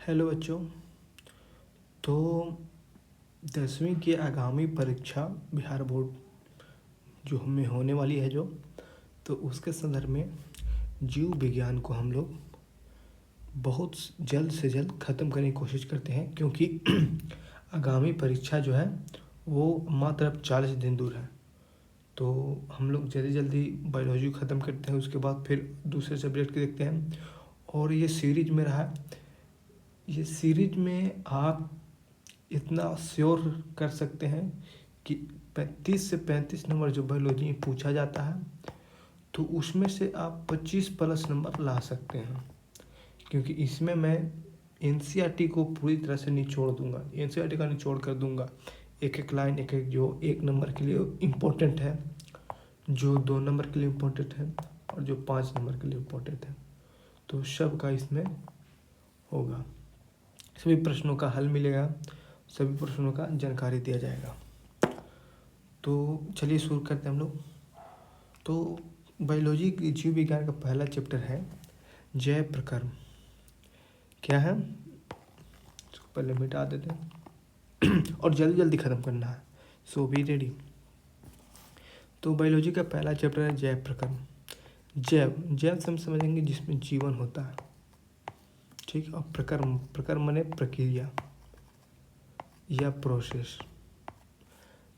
Hello बच्चों। तो 10वीं की आगामी परीक्षा बिहार बोर्ड जो हमें होने वाली है तो उसके संदर्भ में जीव विज्ञान को हम लोग बहुत जल्द से जल्द ख़त्म करने की कोशिश करते हैं, क्योंकि आगामी परीक्षा जो है वो मात्र अब 40 दिन दूर है। तो हम लोग जल्दी जल्दी बायोलॉजी को ख़त्म करते हैं, उसके बाद फिर दूसरे सब्जेक्ट के देखते हैं। और ये सीरीज में रहा है, ये सीरीज में आप इतना श्योर कर सकते हैं कि 35 से 35 नंबर जो बायोलॉजी में पूछा जाता है तो उसमें से आप 25 प्लस नंबर ला सकते हैं, क्योंकि इसमें मैं एनसीईआरटी को पूरी तरह से निचोड़ दूंगा, एनसीईआरटी का निचोड़ कर दूंगा। एक एक लाइन, एक एक जो 1 नंबर के लिए इम्पोर्टेंट है, जो 2 नंबर के लिए इम्पोर्टेंट है और जो 5 नंबर के लिए इम्पोर्टेंट है, तो सब का इसमें होगा। सभी प्रश्नों का हल मिलेगा, सभी प्रश्नों का जानकारी दिया जाएगा। तो चलिए शुरू करते हैं हम लोग। तो बायोलॉजी की जीव विज्ञान का पहला चैप्टर है जैव प्रकर्म। क्या है, इसको पहले मिटा देते हैं और जल्दी जल्दी ख़त्म करना है, सो बी रेडी। तो बायोलॉजी का पहला चैप्टर है जैव प्रकर्म। जैव जैव से हम समझेंगे जिसमें जीवन होता है, ठीक। और प्रकर्म, प्रकर्म माने प्रक्रिया या प्रोसेस।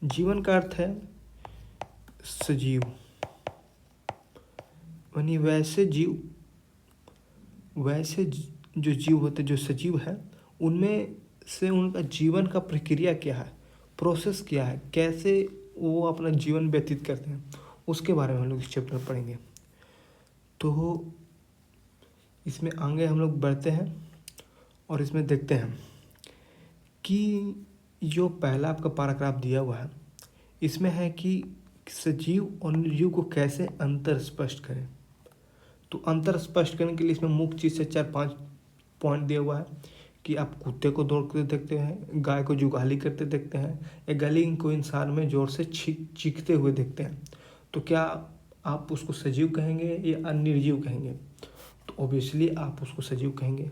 जीवन का अर्थ है सजीव, यानी वैसे जो जीव होते, जो सजीव है, उनमें से उनका जीवन का प्रक्रिया क्या है, प्रोसेस क्या है, कैसे वो अपना जीवन व्यतीत करते हैं, उसके बारे में हम लोग इस चैप्टर में पढ़ेंगे। तो इसमें आगे हम लोग बढ़ते हैं और इसमें देखते हैं कि जो पहला आपका पैराग्राफ दिया हुआ है, इसमें है कि सजीव और निर्जीव को कैसे अंतर स्पष्ट करें। तो अंतर स्पष्ट करने के लिए इसमें मुख्य चीज़ से 4-5 पॉइंट दिया हुआ है कि आप कुत्ते को दौड़ते देखते हैं, गाय को जुगाली करते देखते हैं, या गली को इंसान में जोर से चीखते हुए देखते हैं। तो क्या आप उसको सजीव कहेंगे या निर्जीव कहेंगे? तो ऑब्वियसली आप उसको सजीव कहेंगे।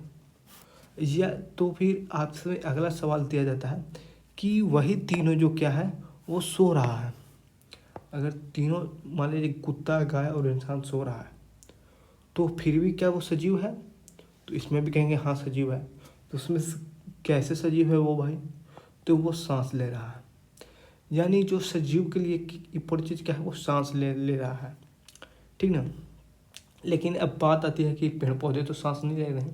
या तो फिर आपसे अगला सवाल दिया जाता है कि वही तीनों जो क्या है वो सो रहा है। अगर तीनों मान लीजिए कुत्ता, गाय और इंसान सो रहा है, तो फिर भी क्या वो सजीव है? तो इसमें भी कहेंगे हाँ सजीव है। तो उसमें कैसे सजीव है वो भाई? तो वो सांस ले रहा है, यानी जो सजीव के लिए इम्पोर्टेंट चीज़ क्या है, वो सांस ले रहा है, ठीक ना। लेकिन अब बात आती है कि पेड़ पौधे तो सांस नहीं ले रहे हैं,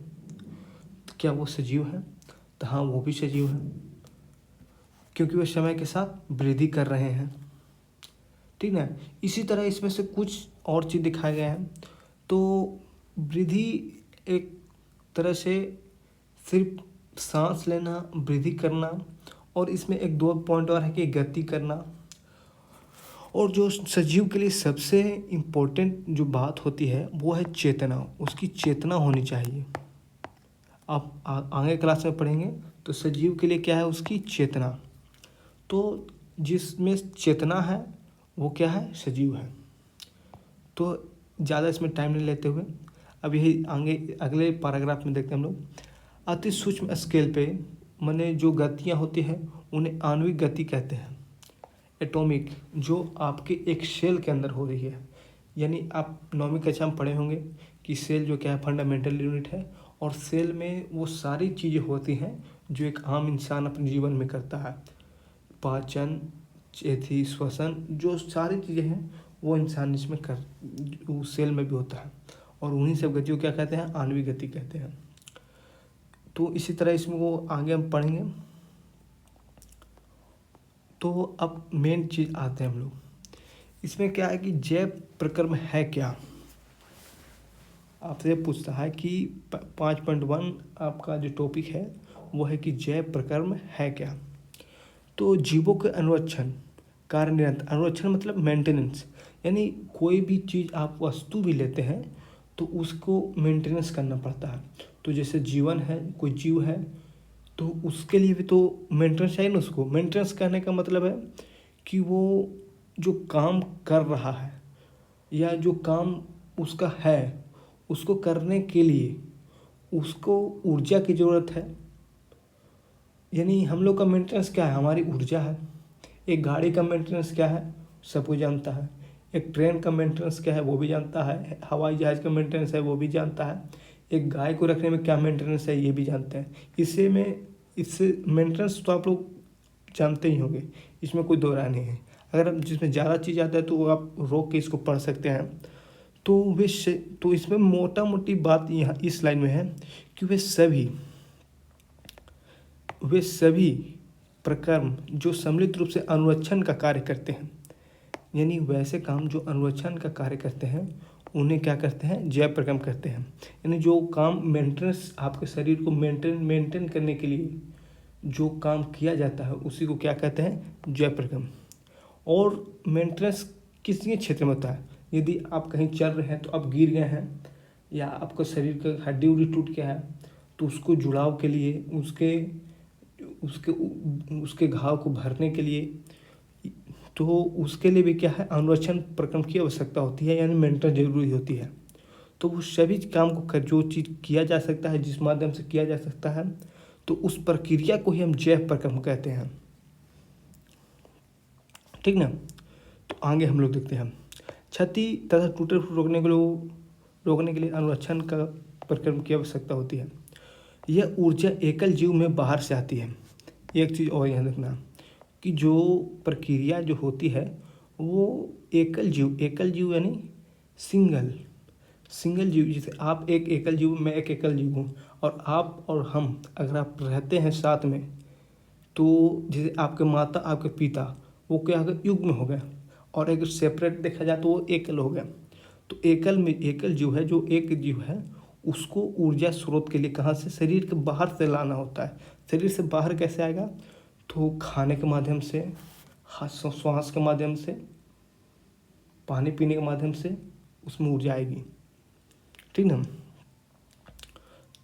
तो क्या वो सजीव है? तो हाँ, वो भी सजीव है, क्योंकि वे समय के साथ वृद्धि कर रहे हैं, ठीक ना। इसी तरह इसमें से कुछ और चीज़ दिखाया गया है। तो वृद्धि एक तरह से सिर्फ सांस लेना, वृद्धि करना, और इसमें एक 2 पॉइंट और है कि गति करना। और जो सजीव के लिए सबसे इम्पोर्टेंट जो बात होती है वो है चेतना, उसकी चेतना होनी चाहिए। आप आगे क्लास में पढ़ेंगे तो सजीव के लिए क्या है, उसकी चेतना। तो जिसमें चेतना है वो क्या है, सजीव है। तो ज़्यादा इसमें टाइम नहीं लेते हुए अब यही आगे अगले पैराग्राफ में देखते हैं हम लोग। अति सूक्ष्म स्केल पे माने जो गतियाँ होती हैं उन्हें आणविक गति कहते हैं। एटॉमिक जो आपके एक सेल के अंदर हो रही है, यानी आप 9वीं कक्षा में पढ़े होंगे कि सेल जो क्या है फंडामेंटल यूनिट है, और सेल में वो सारी चीज़ें होती हैं जो एक आम इंसान अपने जीवन में करता है। पाचन, चेती, श्वसन, जो सारी चीज़ें हैं वो इंसान इसमें वो सेल में भी होता है, और उन्हीं सब गतियों क्या कहते हैं, आणविक गति कहते हैं। तो इसी तरह इसमें वो आगे हम पढ़ेंगे। तो अब मेन चीज़ आते हैं हम लोग, इसमें क्या है कि जैव प्रकर्म है क्या। आपसे पूछता है कि 5.1 आपका जो टॉपिक है वो है कि जैव प्रकर्म है क्या। तो जीवों के अनुरक्षण, कार्य निरंतर, अनुरक्षण मतलब मेंटेनेंस, यानी कोई भी चीज़ आप वस्तु भी लेते हैं तो उसको मेंटेनेंस करना पड़ता है। तो जैसे जीवन है, कोई जीव है, तो उसके लिए भी तो मेंटेनेंस चाहिए ना। उसको मेंटेनेंस करने का मतलब है कि वो जो काम कर रहा है या जो काम उसका है, उसको करने के लिए उसको ऊर्जा की ज़रूरत है। यानी हम लोग का मेंटेनेंस क्या है, हमारी ऊर्जा है। एक गाड़ी का मेंटेनेंस क्या है, सब कोई जानता है। एक ट्रेन का मेंटेनेंस क्या है, वो भी जानता है। हवाई जहाज़ का मेंटेनेंस है, वो भी जानता है। एक गाय को रखने में क्या मेंटेनेंस है, ये भी जानते हैं। इससे मेंटेनेंस तो आप लोग जानते ही होंगे, इसमें कोई दो राय नहीं है। अगर जिसमें ज़्यादा चीज़ आता है तो आप रोक के इसको पढ़ सकते हैं। तो इसमें मोटा मोटी बात यहाँ इस लाइन में है कि वे सभी प्रकर्म जो सम्मिलित रूप से अनुरक्षण का कार्य करते हैं, यानी वैसे काम जो अनुरक्षण का कार्य करते हैं उन्हें क्या करते हैं, जय प्रकर्म करते हैं। यानी जो काम मेंटेनेंस, आपके शरीर को मेंटेन करने के लिए जो काम किया जाता है उसी को क्या कहते हैं, जय प्रकर्म। और मेंटेनेंस किसी क्षेत्र में होता है। यदि आप कहीं चल रहे हैं तो आप गिर गए हैं या आपका शरीर का हड्डी उड्डी टूट गया है, तो उसको जुड़ाव के लिए, उसके घाव को भरने के लिए, तो उसके लिए भी क्या है, अनुरक्षण प्रकर्म की आवश्यकता होती है, यानी मेंटेन जरूरी होती है। तो वो सभी काम को कर जो चीज़ किया जा सकता है, जिस माध्यम से किया जा सकता है, तो उस प्रक्रिया को ही हम जय प्रकर्म कहते हैं। ठीक ना। तो आगे हम लोग देखते हैं, क्षति तथा टूटे फूट रोकने के लिए अनुरक्षण का प्रकर्म की आवश्यकता होती है। यह ऊर्जा एकल जीव में बाहर से आती है। एक चीज़ और यहाँ देखना कि जो प्रक्रिया जो होती है वो एकल जीव यानी सिंगल जीव, जैसे आप एक एकल जीव, मैं एक एकल जीव हूँ, और आप और हम अगर आप रहते हैं साथ में, तो जैसे आपके माता आपके पिता, वो क्या हो गया, युग्म हो गया। और अगर सेपरेट देखा जाए तो वो एकल हो गया। तो एकल जीव है, जो एक जीव है, उसको ऊर्जा स्रोत के लिए कहाँ से, शरीर के बाहर से लाना होता है। शरीर से बाहर कैसे आएगा, तो खाने के माध्यम से, श्वास के माध्यम से, पानी पीने के माध्यम से उसमें ऊर्जा आएगी। ठीक ना।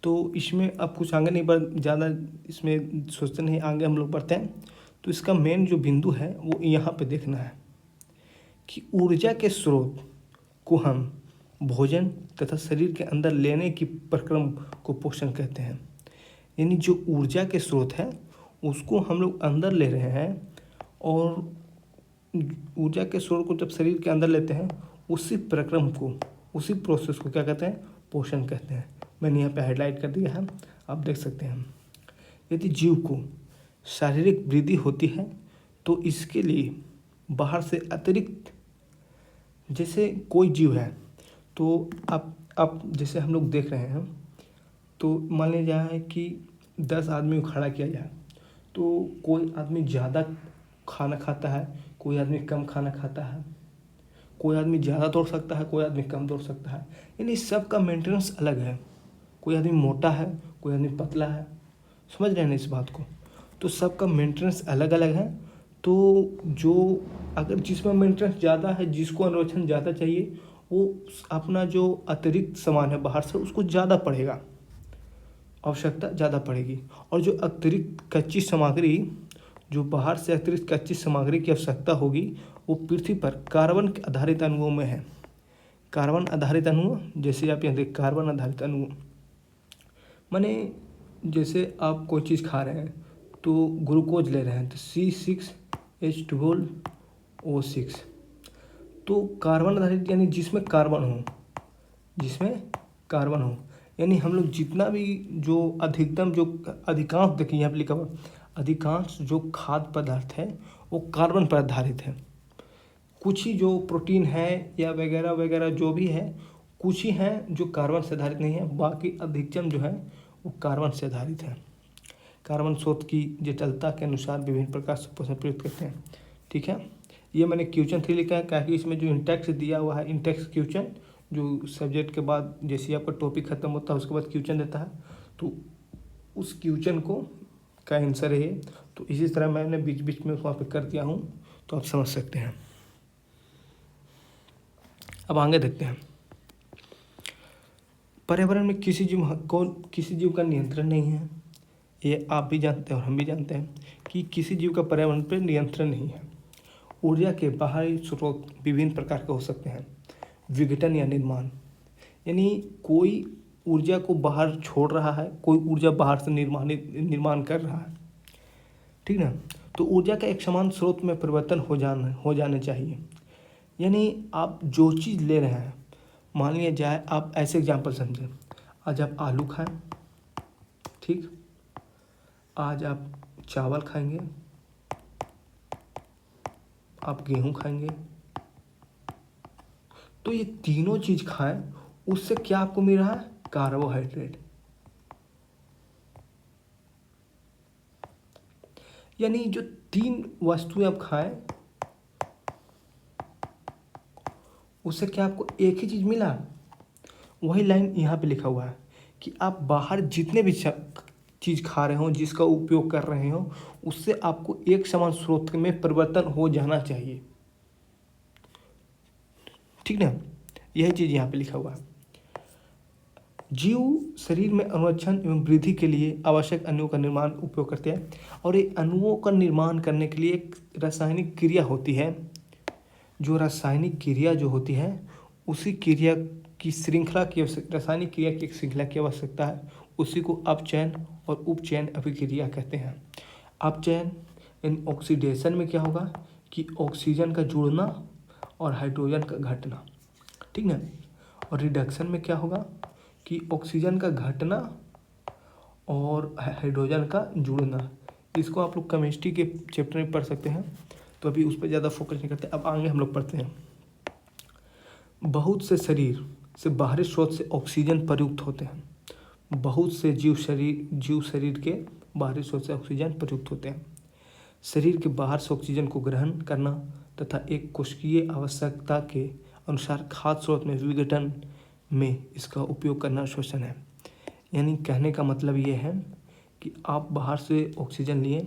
तो इसमें अब कुछ आगे नहीं बढ़, ज़्यादा इसमें सोचते नहीं, आगे हम लोग बढ़ते हैं। तो इसका मेन जो बिंदु है वो यहाँ पे देखना है कि ऊर्जा के स्रोत को हम भोजन तथा शरीर के अंदर लेने की प्रक्रम को पोषण कहते हैं। यानी जो ऊर्जा के स्रोत है उसको हम लोग अंदर ले रहे हैं, और ऊर्जा के स्रोत को जब शरीर के अंदर लेते हैं, उसी प्रक्रम को, उसी प्रोसेस को क्या कहते हैं, पोषण कहते हैं। मैंने यहाँ पे हाईलाइट कर दिया है, आप देख सकते हैं। यदि जीव को शारीरिक वृद्धि होती है तो इसके लिए बाहर से अतिरिक्त, जैसे कोई जीव है, तो आप जैसे हम लोग देख रहे हैं, तो मान लिया जाए कि 10 आदमी को खड़ा किया जाए, तो कोई आदमी ज़्यादा खाना खाता है, कोई आदमी कम खाना खाता है, कोई आदमी ज़्यादा दौड़ सकता है, कोई आदमी कम दौड़ सकता है। यानी सबका मेंटेनेंस अलग है। कोई आदमी मोटा है, कोई आदमी पतला है, समझ रहे हैं ना इस बात को। तो सबका मेंटेनेंस अलग अलग है। तो जो अगर जिसमें मेंटेनेंस ज़्यादा है, जिसको अनुरक्षण ज़्यादा चाहिए, वो अपना जो अतिरिक्त सामान है बाहर से, उसको ज़्यादा पड़ेगा, आवश्यकता ज़्यादा पड़ेगी। और जो अतिरिक्त कच्ची सामग्री, जो बाहर से अतिरिक्त कच्ची सामग्री की आवश्यकता होगी, वो पृथ्वी पर कार्बन के आधारित अणुओं में है। कार्बन आधारित अणु, जैसे आप यहाँ देख, कार्बन आधारित अणु माने जैसे आप कोई चीज़ खा रहे हैं तो ग्लूकोज ले रहे हैं, तो C6H12O6, तो कार्बन आधारित यानी जिसमें कार्बन हो, यानी हम लोग जितना भी जो अधिकतम, जो अधिकांश, देखिए यहाँ पर लिखा हुआ, अधिकांश जो खाद्य पदार्थ है वो कार्बन पर आधारित है। कुछ ही जो प्रोटीन है या वगैरह वगैरह जो भी है, कुछ ही हैं जो कार्बन से आधारित नहीं है, बाकी अधिकतम जो है वो कार्बन से आधारित है। कार्बन स्रोत की जटिलता के अनुसार विभिन्न प्रकार से पोषण प्रयुक्त करते हैं। ठीक है, ये मैंने क्वेश्चन 3 लिखा है, क्योंकि इसमें जो इंटेक्स दिया हुआ है, इंटेक्स क्वेश्चन, जो सब्जेक्ट के बाद जैसे आपका टॉपिक खत्म होता है उसके बाद क्वेश्चन देता है, तो उस क्वेश्चन को का आंसर है ये। तो इसी तरह मैंने बीच बीच में वहाँ पे कर दिया हूँ, तो आप समझ सकते हैं। अब आगे देखते हैं, पर्यावरण में किसी जीव का नियंत्रण नहीं है। ये आप भी जानते हैं और हम भी जानते हैं कि किसी जीव का पर्यावरण पर नियंत्रण नहीं है। ऊर्जा के बाहरी स्रोत विभिन्न प्रकार के हो सकते हैं। विघटन या निर्माण, यानी कोई ऊर्जा को बाहर छोड़ रहा है, कोई ऊर्जा बाहर से निर्माण कर रहा है, ठीक ना। तो ऊर्जा का एक समान स्रोत में परिवर्तन हो जाने चाहिए। यानी आप जो चीज़ ले रहे हैं, मान लिया जाए, आप ऐसे एग्जाम्पल समझें, आज आप आलू खाएं, ठीक, आज आप चावल खाएंगे, आप गेहूँ खाएंगे, तो ये तीनों चीज़ खाएं, उससे क्या आपको मिल रहा है? कार्बोहाइड्रेट। यानी जो 3 वस्तुएं आप खाएं, उससे क्या आपको एक ही चीज़ मिला? वही लाइन यहाँ पे लिखा हुआ है कि आप बाहर जितने भी चीज़ खा रहे हो, जिसका उपयोग कर रहे हो, उससे आपको एक समान स्रोत में परिवर्तन हो जाना चाहिए, ठीक ना। यही चीज़ यहाँ पे लिखा हुआ है। जीव शरीर में अनुरक्षण एवं वृद्धि के लिए आवश्यक अणुओं का निर्माण उपयोग करते हैं, और ये अणुओं का निर्माण करने के लिए एक रासायनिक क्रिया होती है। जो रासायनिक क्रिया जो होती है, उसी क्रिया की श्रृंखला की रासायनिक क्रिया की एक श्रृंखला की आवश्यकता है। उसी को अपचयन और उपचयन अभिक्रिया कहते हैं। अपचयन इन ऑक्सीडेशन में क्या होगा कि ऑक्सीजन का जुड़ना और हाइड्रोजन का घटना, ठीक ना। और रिडक्शन में क्या होगा कि ऑक्सीजन का घटना और हाइड्रोजन का जुड़ना। इसको आप लोग केमिस्ट्री के चैप्टर में पढ़ सकते हैं, तो अभी उस पर ज़्यादा फोकस नहीं करते। अब आगे हम लोग पढ़ते हैं। बहुत से शरीर से बाहरी स्रोत से ऑक्सीजन प्रयुक्त होते हैं। बहुत से जीव शरीर के बाहरी स्रोत से ऑक्सीजन प्रयुक्त होते हैं। शरीर के बाहर से ऑक्सीजन को ग्रहण करना तथा एक कोशिकीय आवश्यकता के अनुसार खाद्य स्रोत में विघटन में इसका उपयोग करना श्वसन है। यानी कहने का मतलब ये है कि आप बाहर से ऑक्सीजन लिए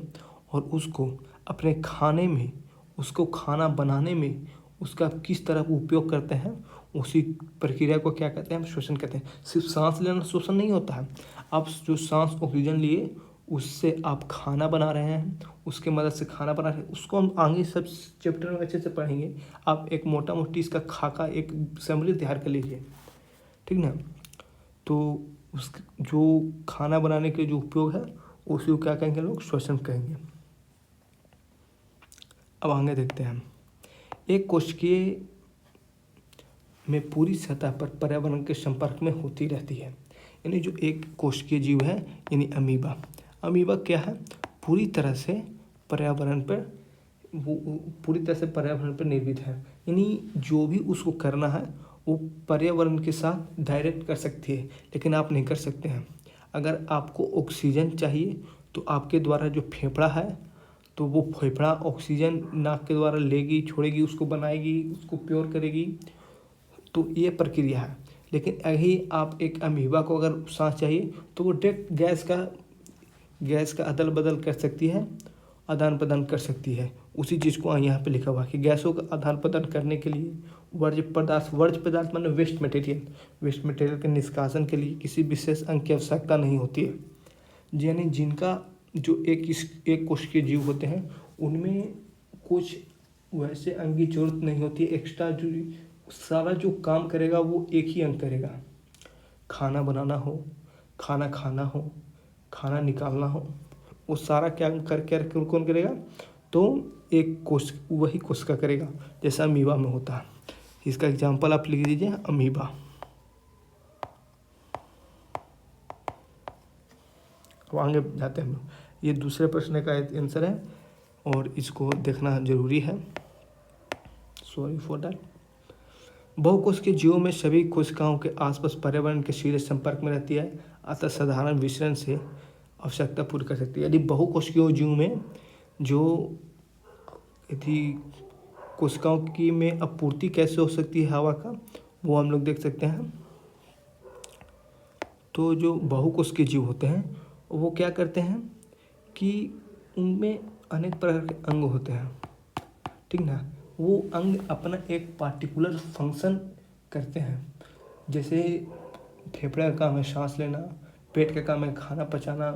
और उसको अपने खाने में, उसको खाना बनाने में उसका किस तरह उपयोग करते हैं, उसी प्रक्रिया को क्या कहते हैं? हम श्वसन कहते हैं। सिर्फ सांस लेना श्वसन नहीं होता है। आप जो सांस ऑक्सीजन लिए, उससे आप खाना बना रहे हैं, उसके मदद से खाना बना रहे हैं, उसको हम आगे सब चैप्टर में अच्छे से पढ़ेंगे। आप एक मोटा मोटी इसका खाका एक समरी तैयार कर लीजिए, ठीक ना। तो उस जो खाना बनाने के जो उपयोग है, उसी को क्या कहेंगे लोग? श्वसन कहेंगे। अब आगे देखते हैं। एक कोशिकीय में पूरी सतह पर पर्यावरण के संपर्क में होती रहती है। यानी जो एक कोशिकीय जीव है, यानी अमीबा। अमीबा क्या है? पूरी तरह से पर्यावरण पर निर्मित है। यानी जो भी उसको करना है वो पर्यावरण के साथ डायरेक्ट कर सकती है, लेकिन आप नहीं कर सकते हैं। अगर आपको ऑक्सीजन चाहिए तो आपके द्वारा जो फेफड़ा है, तो वो फेफड़ा ऑक्सीजन नाक के द्वारा लेगी, छोड़ेगी, उसको बनाएगी, उसको प्योर करेगी। तो ये प्रक्रिया है। लेकिन यही आप एक अमीबा को अगर सांस चाहिए तो वो डायरेक्ट गैस का अदल बदल कर सकती है, आदान प्रदान कर सकती है। उसी चीज़ को यहाँ पे लिखा हुआ है कि गैसों का आदान प्रदान करने के लिए वर्ज्य पदार्थ माने वेस्ट मटेरियल के निष्कासन के लिए किसी विशेष अंग की आवश्यकता नहीं होती है। यानी जिनका जो एक कोशिकीय जीव होते हैं, उनमें कुछ वैसे अंग की जरूरत नहीं होती है। एक्स्ट्रा जो सारा जो काम करेगा वो एक ही अंग करेगा। खाना बनाना हो, खाना खाना हो, खाना निकालना हो, वो सारा क्या करके कौन करेगा? तो वही कोशिका करेगा, जैसा अमीबा में होता है। इसका एग्जाम्पल आप लिख दीजिए, अमीबा। अब आगे जाते हैं हम लोग। ये दूसरे प्रश्न का आंसर है और इसको देखना जरूरी है। Sorry for that. बहुकोशिकीय जीवों में सभी कोशिकाओं के आसपास पर्यावरण के सीधे संपर्क में रहती है, अतः साधारण विसरण से आवश्यकता पूरी कर सकती है। यदि बहुकोशिकीय जीव में जो यदि कोशिकाओं की में आपूर्ति कैसे हो सकती है हवा का, वो हम लोग देख सकते हैं। तो जो बहुकोशिकीय जीव होते हैं वो क्या करते हैं कि उनमें अनेक प्रकार के अंग होते हैं, ठीक ना। वो अंग अपना एक पार्टिकुलर फंक्शन करते हैं। जैसे फेफड़े का काम है सांस लेना, पेट का काम है खाना पचाना,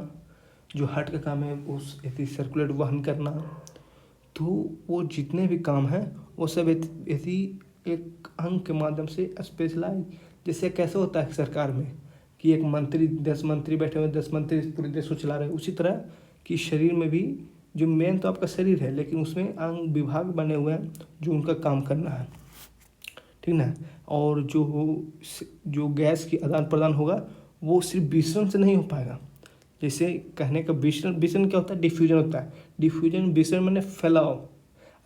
जो हार्ट का काम है उस सर्कुलेट वहन करना। तो वो जितने भी काम हैं वो सब ऐसी एक अंग के माध्यम से स्पेशलाइज, जैसे कैसे होता है सरकार में कि एक मंत्री 10 मंत्री बैठे हुए 10 मंत्री पूरे देश को चला रहे हैं, उसी तरह कि शरीर में भी जो मेन तो आपका शरीर है, लेकिन उसमें अंग विभाग बने हुए हैं जो उनका काम करना है, ठीक ना। और जो गैस की आदान प्रदान होगा वो सिर्फ विसरण से नहीं हो पाएगा। जैसे कहने का विसरण क्या होता है, डिफ्यूजन होता है। डिफ्यूजन विसरण मैंने फैलाव।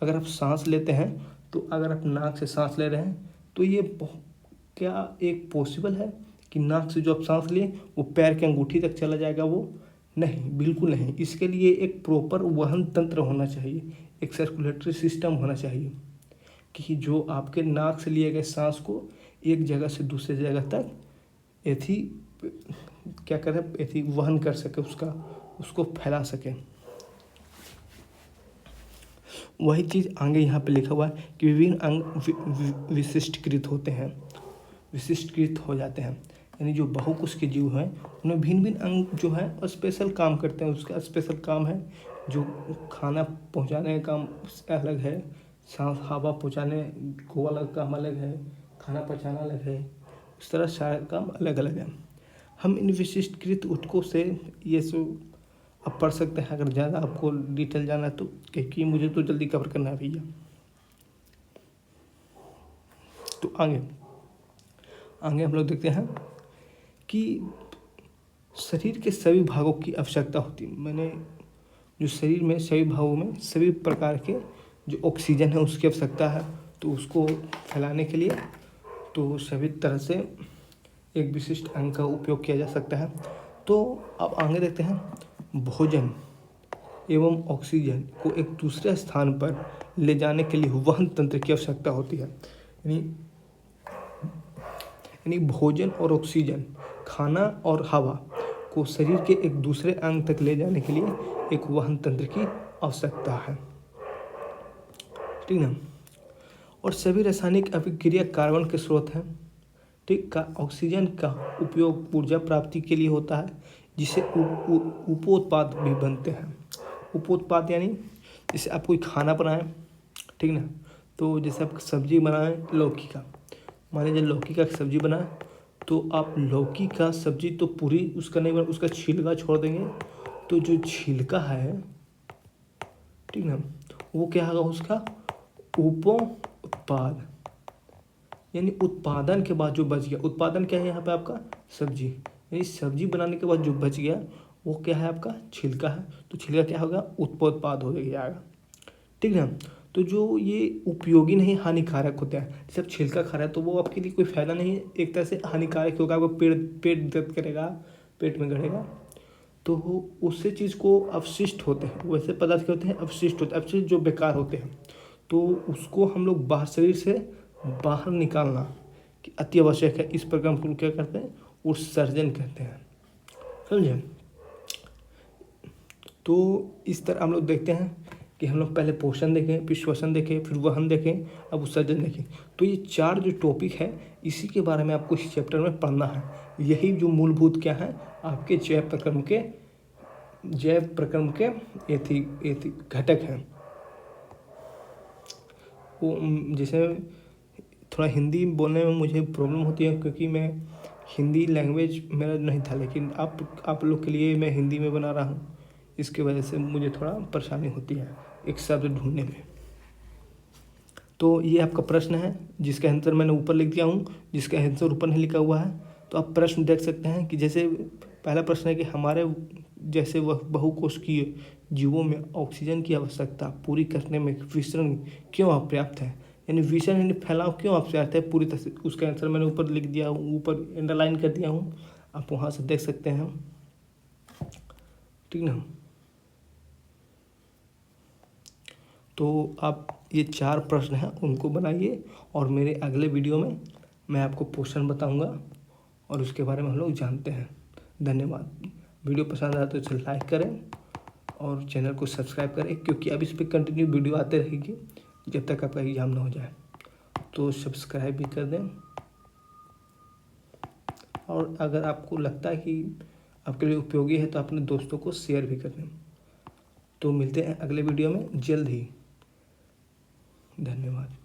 अगर आप सांस लेते हैं तो अगर आप नाक से सांस ले रहे हैं तो ये क्या एक पॉसिबल है कि नाक से जो आप सांस लिए वो पैर के अंगूठी तक चला जाएगा? वो नहीं, बिल्कुल नहीं। इसके लिए एक प्रॉपर वहन तंत्र होना चाहिए, एक सर्कुलेटरी सिस्टम होना चाहिए कि जो आपके नाक से लिए गए सांस को एक जगह से दूसरे जगह तक एथी क्या करें, एथी वहन कर सके, उसको फैला सके। वही चीज़ आगे यहाँ पे लिखा हुआ है कि विभिन्न अंग विशिष्टकृत होते हैं, विशिष्टकृत हो जाते हैं। यानी जो बहुकोश के जीव हैं उनमें भिन्न भिन्न अंग जो है स्पेशल काम करते हैं। उसका स्पेशल काम है, जो खाना पहुंचाने का काम अलग है, सांस हवा पहुंचाने को अलग काम अलग है, खाना पहुंचाना अलग है, उस तरह सारा काम अलग अलग है। हम इन विशिष्टकृत ऊतकों से ये सब आप पढ़ सकते हैं अगर ज़्यादा आपको डिटेल जाना है तो, क्योंकि मुझे तो जल्दी कवर करना है भैया। तो आगे हम लोग देखते हैं कि शरीर के सभी भागों की आवश्यकता होती है। मैंने जो शरीर में सभी भागों में सभी प्रकार के जो ऑक्सीजन है उसकी आवश्यकता है, तो उसको फैलाने के लिए तो सभी तरह से एक विशिष्ट अंग का उपयोग किया जा सकता है। तो अब आगे देखते हैं, भोजन एवं ऑक्सीजन को एक दूसरे स्थान पर ले जाने के लिए वहन तंत्र की आवश्यकता होती है। यानी भोजन और ऑक्सीजन, खाना और हवा को शरीर के एक दूसरे अंग तक ले जाने के लिए एक वहन तंत्र की आवश्यकता है, ठीक ना। और सभी रासायनिक अभिक्रिया कार्बन के स्रोत हैं, ठीक। का ऑक्सीजन का उपयोग ऊर्जा प्राप्ति के लिए होता है, जिससे उपोत्पाद भी बनते हैं। उपोत्पाद यानी जैसे आप कोई खाना बनाएं, ठीक ना, तो जैसे आप सब्जी बनाएं लौकी का, मान लीजिए लौकी का सब्जी बनाएं, तो आप लौकी का सब्जी तो पूरी उसका नहीं बना, उसका छिलका छोड़ देंगे, तो जो छिलका है, ठीक ना, वो क्या होगा, उसका उपोत्पाद। यानी उत्पादन के बाद जो बच गया, उत्पादन क्या है यहाँ पे आपका सब्जी, यानी सब्जी बनाने के बाद जो बच गया वो क्या है, आपका छिलका है, तो छिलका क्या होगा, उपोत्पाद हो जाएगा, ठीक है। तो जो ये उपयोगी नहीं हानिकारक होता है, जैसे आप छिलका खा रहे हैं तो वो आपके लिए कोई फायदा नहीं है, एक तरह से हानिकारक होगा, आपको पेट दर्द करेगा, पेट में गड़ेगा, तो उससे चीज़ को अवशिष्ट होते हैं, वैसे पदार्थ क्या होते हैं, अवशिष्ट होते हैं, अवशिष्ट जो बेकार होते हैं, तो उसको हम लोग बाहर शरीर से बाहर निकालना कि अति आवश्यक है। इस प्रकार को क्या करते हैं, उत्सर्जन कहते हैं, समझे। तो इस तरह हम लोग देखते हैं कि हम लोग पहले पोषण देखें, फिर श्वसन देखें, फिर वहन देखें, अब उत्सर्जन देखें। तो ये 4 जो टॉपिक है इसी के बारे में आपको इस चैप्टर में पढ़ना है। यही जो मूलभूत क्या है आपके जैव प्रक्रम के घटक हैं। वो जैसे थोड़ा हिंदी बोलने में मुझे प्रॉब्लम होती है, क्योंकि मैं हिंदी लैंग्वेज मेरा नहीं था, लेकिन आप लोग के लिए मैं हिंदी में बना रहा हूँ, इसके वजह से मुझे थोड़ा परेशानी होती है एक शब्द ढूंढने में। तो ये आपका प्रश्न है जिसका आंसर मैंने ऊपर लिख दिया हूँ, जिसका आंसर ऊपर नहीं लिखा हुआ है। तो आप प्रश्न देख सकते हैं कि जैसे पहला प्रश्न है कि हमारे जैसे वह बहुकोशिकीय जीवों में ऑक्सीजन की आवश्यकता पूरी करने में विसरण क्यों अपर्याप्त है, यानी विसरण यानी फैलाव क्यों अपर्याप्त है पूरी तरह से, उसका आंसर मैंने ऊपर लिख दिया हूँ, ऊपर अंडरलाइन कर दिया हूँ, आप वहाँ से देख सकते हैं, ठीक ना। तो आप ये 4 प्रश्न हैं उनको बनाइए, और मेरे अगले वीडियो में मैं आपको पोषण बताऊंगा और उसके बारे में हम लोग जानते हैं। धन्यवाद। वीडियो पसंद आया तो इसे लाइक करें और चैनल को सब्सक्राइब करें, क्योंकि अब इस पर कंटिन्यू वीडियो आते रहेगी जब तक आपका एग्ज़ाम ना हो जाए। तो सब्सक्राइब भी कर दें, और अगर आपको लगता है कि आपके लिए उपयोगी है तो अपने दोस्तों को शेयर भी कर दें। तो मिलते हैं अगले वीडियो में जल्द ही। धन्यवाद।